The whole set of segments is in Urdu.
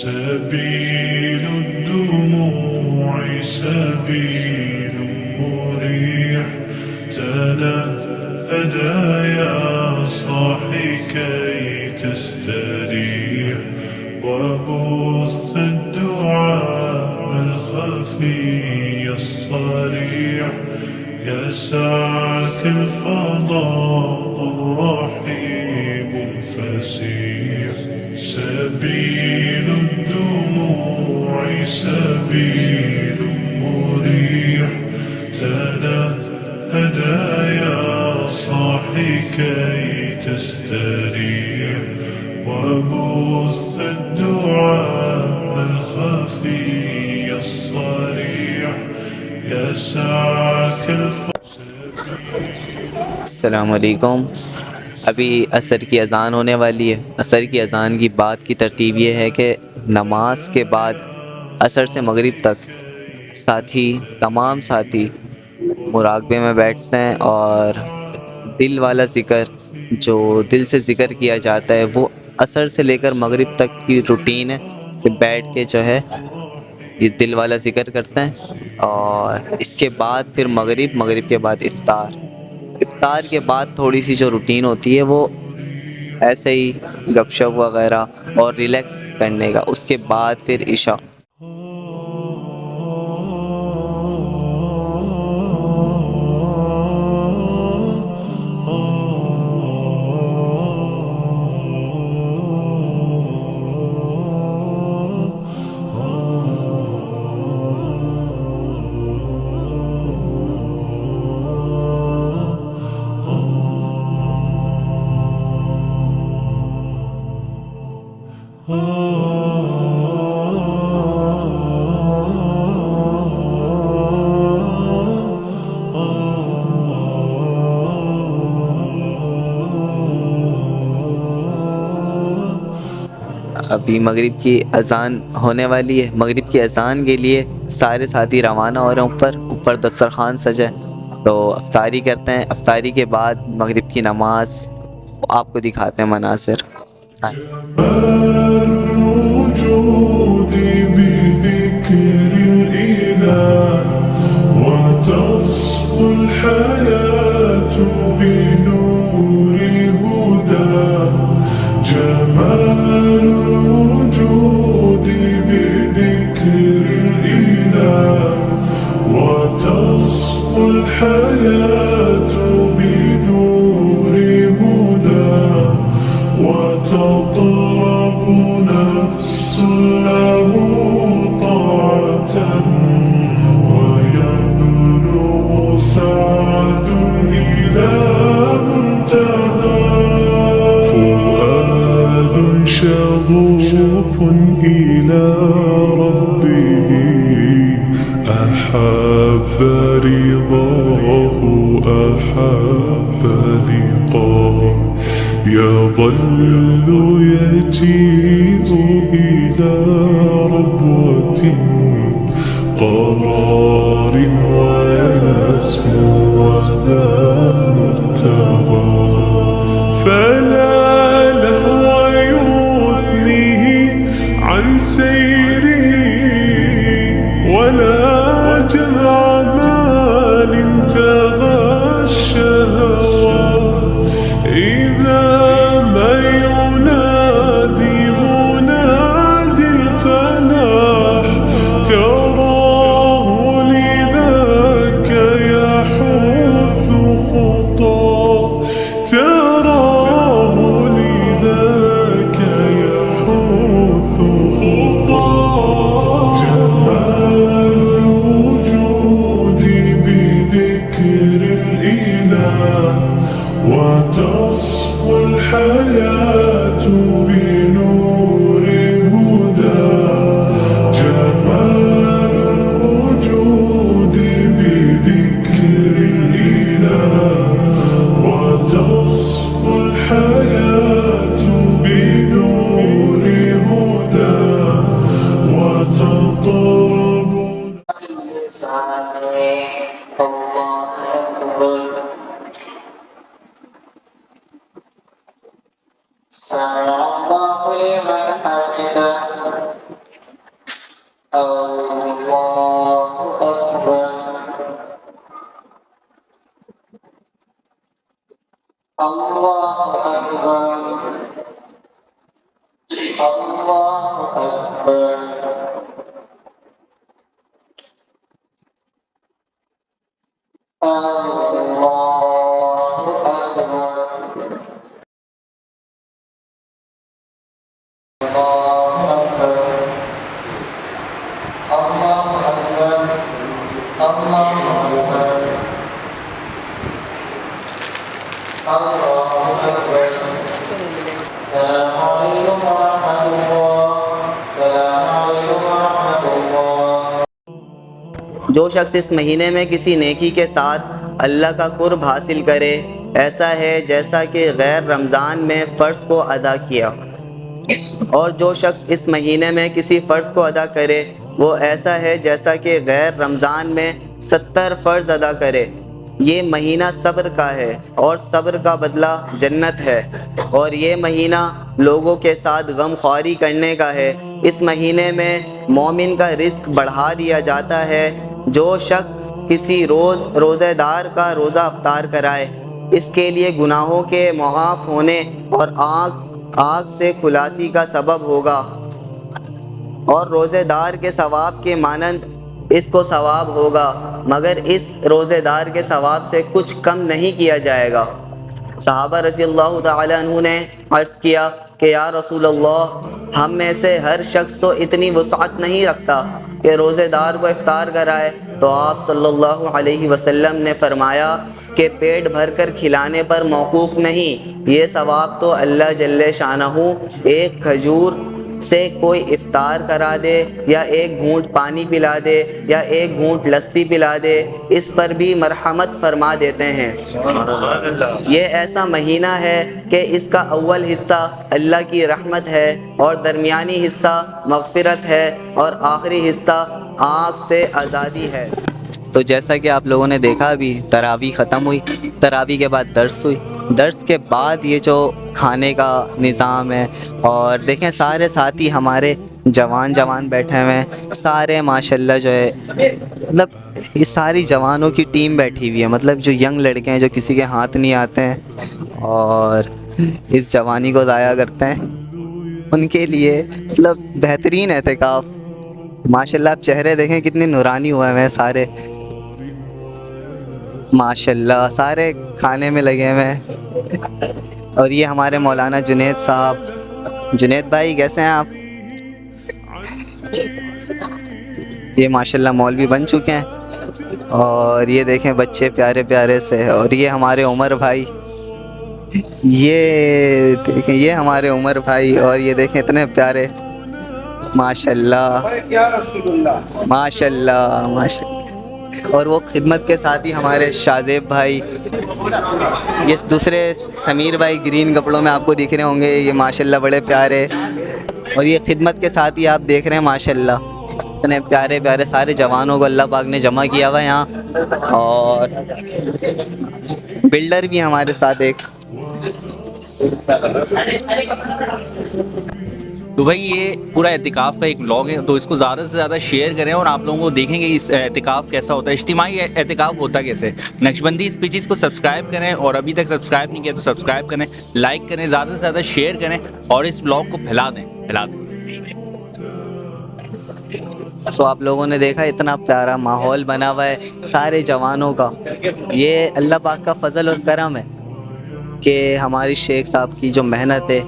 سبيل الدموع سبيل مريح تنهدى يا صاحي كي تستريح وبث الدعاء الخفي الصريح يسعك الفضاء الرحيب الفسيح سبيل الدموع سبيل مريح تنهدى يا صاحي كي تستريح وبث الدعاء الخفي الصريح يسعك السلام علیکم۔ ابھی عصر کی اذان ہونے والی ہے۔ عصر کی اذان کی بات کی ترتیب یہ ہے کہ نماز کے بعد عصر سے مغرب تک تمام ساتھی مراقبے میں بیٹھتے ہیں اور دل والا ذکر جو دل سے ذکر کیا جاتا ہے وہ عصر سے لے کر مغرب تک کی روٹین ہے کہ بیٹھ کے جو ہے یہ دل والا ذکر کرتے ہیں، اور اس کے بعد پھر مغرب کے بعد افطار کے بعد تھوڑی سی جو روٹین ہوتی ہے وہ ایسے ہی گپ شپ وغیرہ اور ریلیکس کرنے کا، اس کے بعد پھر عشاء۔ ابھی مغرب کی اذان ہونے والی ہے۔ مغرب کی اذان کے لیے سارے ساتھی روانہ ہو رہے ہیں، اوپر دسترخوان سجے تو افطاری کرتے ہیں۔ افطاری کے بعد مغرب کی نماز آپ کو دکھاتے ہیں مناظر۔ الحياة بنور هدى وتطلب نفس له طاعة ويبلغ سعد إلى منتهى فؤاد شغوف إلى ربه أحب رضاه أحب لقاه يظل يجيب إلى ربوة قرار ويسمو ذا مرتضى فلا لهو يثنيه عن سيره ولا جمع مال انتهى الشهوى إذا ما ينادي منادي الفلاح تراه لذاك يحث خطاه تراه لذاك يحث خطاه جو شخص اس مہینے میں کسی نیکی کے ساتھ اللہ کا قرب حاصل کرے ایسا ہے جیسا کہ غیر رمضان میں فرض کو ادا کیا، اور جو شخص اس مہینے میں کسی فرض کو ادا کرے وہ ایسا ہے جیسا کہ غیر رمضان میں 70 فرض ادا کرے۔ یہ مہینہ صبر کا ہے اور صبر کا بدلہ جنت ہے، اور یہ مہینہ لوگوں کے ساتھ غم خواری کرنے کا ہے۔ اس مہینے میں مومن کا رزق بڑھا دیا جاتا ہے۔ جو شخص کسی روزہ دار کا روزہ افطار کرائے اس کے لیے گناہوں کے معاف ہونے اور آگ سے خلاصی کا سبب ہوگا، اور روزے دار کے ثواب کے مانند اس کو ثواب ہوگا، مگر اس روزے دار کے ثواب سے کچھ کم نہیں کیا جائے گا۔ صحابہ رضی اللہ تعالیٰ عنہ نے عرض کیا کہ یا رسول اللہ، ہم میں سے ہر شخص تو اتنی وسعت نہیں رکھتا کہ روزے دار کو افطار کرائے، تو آپ صلی اللہ علیہ وسلم نے فرمایا کہ پیٹ بھر کر کھلانے پر موقوف نہیں، یہ ثواب تو اللہ جل شانہ ایک کھجور سے کوئی افطار کرا دے یا ایک گھونٹ پانی پلا دے یا ایک گھونٹ لسی پلا دے، اس پر بھی مرحمت فرما دیتے ہیں۔ یہ ایسا مہینہ ہے کہ اس کا اول حصہ اللہ کی رحمت ہے اور درمیانی حصہ مغفرت ہے اور آخری حصہ آگ سے آزادی ہے۔ تو جیسا کہ آپ لوگوں نے دیکھا ابھی تراویح ختم ہوئی، تراویح کے بعد درس ہوئی، درس کے بعد یہ جو کھانے کا نظام ہے، اور دیکھیں سارے ساتھی ہمارے جوان بیٹھے ہوئے ہیں، سارے ماشاءاللہ جو ہے مطلب یہ ساری جوانوں کی ٹیم بیٹھی ہوئی ہے، مطلب جو ینگ لڑکے ہیں جو کسی کے ہاتھ نہیں آتے ہیں اور اس جوانی کو ضائع کرتے ہیں، ان کے لیے مطلب بہترین اعتکاف۔ ماشاءاللہ آپ چہرے دیکھیں کتنے نورانی ہوئے ہیں سارے، ماشاءاللہ سارے کھانے میں لگے ہوئے ہیں۔ اور یہ ہمارے مولانا جنید صاحب، جنید بھائی کیسے ہیں آپ؟ یہ ماشاءاللہ مولوی بن چکے ہیں، اور یہ دیکھیں بچے پیارے پیارے سے، اور یہ ہمارے عمر بھائی، یہ دیکھیں یہ ہمارے عمر بھائی، اور یہ دیکھیں اتنے پیارے، ماشاءاللہ ماشاءاللہ ماشاءاللہ۔ اور وہ خدمت کے ساتھ ہی ہمارے شاذیب بھائی، یہ دوسرے سمیر بھائی گرین کپڑوں میں آپ کو دکھ رہے ہوں گے، یہ ماشاءاللہ بڑے پیارے، اور یہ خدمت کے ساتھ ہی آپ دیکھ رہے ہیں ماشاءاللہ اتنے پیارے پیارے سارے جوانوں کو اللہ پاک نے جمع کیا ہوا ہے یہاں، اور بلڈر بھی ہمارے ساتھ ایک۔ تو بھائی یہ پورا اعتکاف کا ایک ولاگ ہے، تو اس کو زیادہ سے زیادہ شیئر کریں اور آپ لوگوں کو دیکھیں گے اس اعتکاف کیسا ہوتا ہے، اجتماعی اعتکاف ہوتا کیسے۔ نقشبندی اسپیچز کو سبسکرائب کریں، اور ابھی تک سبسکرائب نہیں کیا تو سبسکرائب کریں، لائک کریں، زیادہ سے زیادہ شیئر کریں، اور اس ولاگ کو پھیلا دیں۔ تو آپ لوگوں نے دیکھا اتنا پیارا ماحول بنا ہوا ہے سارے جوانوں کا، یہ اللہ پاک کا فضل اور کرم ہے کہ ہماری شیخ صاحب کی جو محنت ہے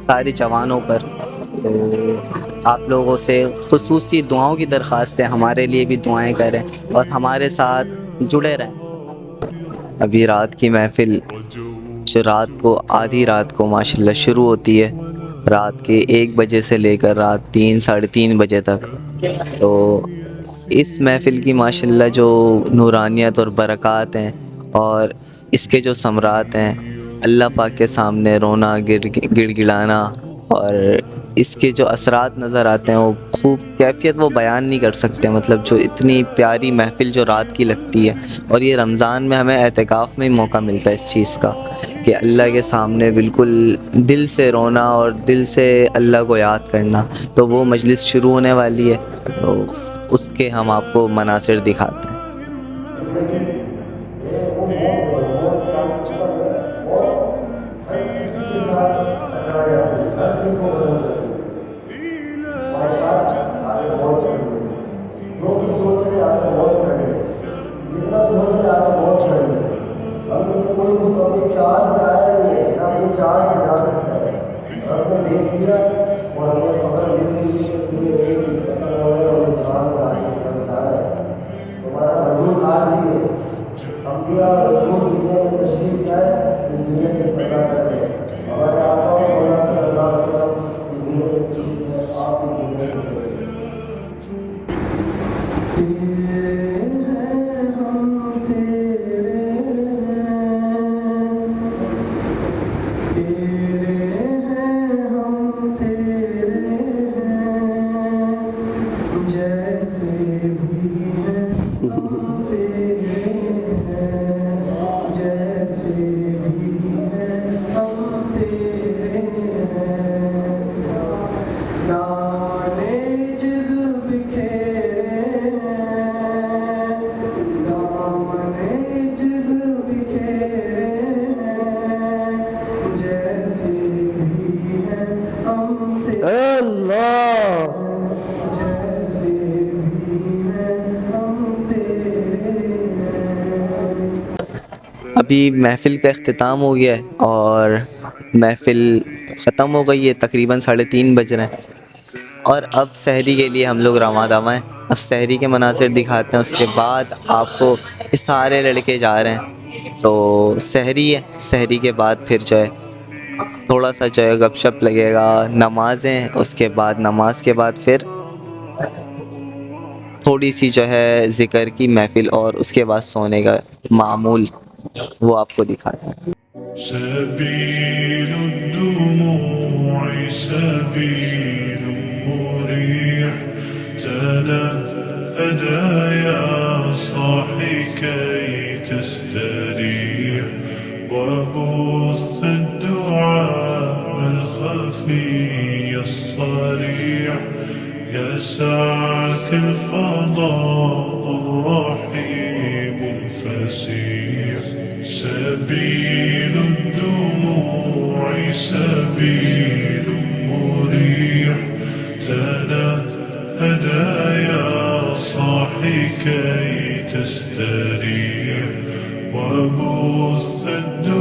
سارے جوانوں پر۔ تو آپ لوگوں سے خصوصی دعاؤں کی درخواست ہے، ہمارے لیے بھی دعائیں کریں اور ہمارے ساتھ جڑے رہیں۔ ابھی رات کی محفل جو رات کو آدھی رات کو ماشاءاللہ شروع ہوتی ہے، رات کے 1 بجے سے لے کر رات 3 ساڑھے 3 بجے تک، تو اس محفل کی ماشاءاللہ جو نورانیت اور برکات ہیں اور اس کے جو ثمرات ہیں، اللہ پاک کے سامنے رونا، گڑ گڑانا اور اس کے جو اثرات نظر آتے ہیں وہ خوب کیفیت وہ بیان نہیں کر سکتے، مطلب جو اتنی پیاری محفل جو رات کی لگتی ہے. اور یہ رمضان میں ہمیں اعتکاف میں ہی موقع ملتا ہے اس چیز کا کہ اللہ کے سامنے بالکل دل سے رونا اور دل سے اللہ کو یاد کرنا. تو وہ مجلس شروع ہونے والی ہے، تو اس کے ہم آپ کو مناظر دکھاتے ہیں. ابھی محفل کا اختتام ہو گیا ہے اور محفل ختم ہو گئی ہے، تقریباً 3:30 بج رہے ہیں، اور اب سحری کے لیے ہم لوگ رواں دواں ہیں. اب سحری کے مناظر دکھاتے ہیں، اس کے بعد آپ کو یہ سارے لڑکے جا رہے ہیں تو سحری ہے. سحری کے بعد پھر جو ہے تھوڑا سا جو ہے گپ شپ لگے گا، نمازیں، اس کے بعد نماز کے بعد پھر تھوڑی سی جو ہے ذکر کی محفل، اور اس کے بعد سونے کا معمول وہ آپ کو دکھاتے ہیں. سبيل الدموع سبيل مريح تنهدى يا صاحي كي تستريح وبث الدعاء الخفي الصريح يسعك الفضاء الرحيب الفسيح. سبيل الدموع سبيل مريح تنهدى يا صاحي كي تستريح وبث الدعاء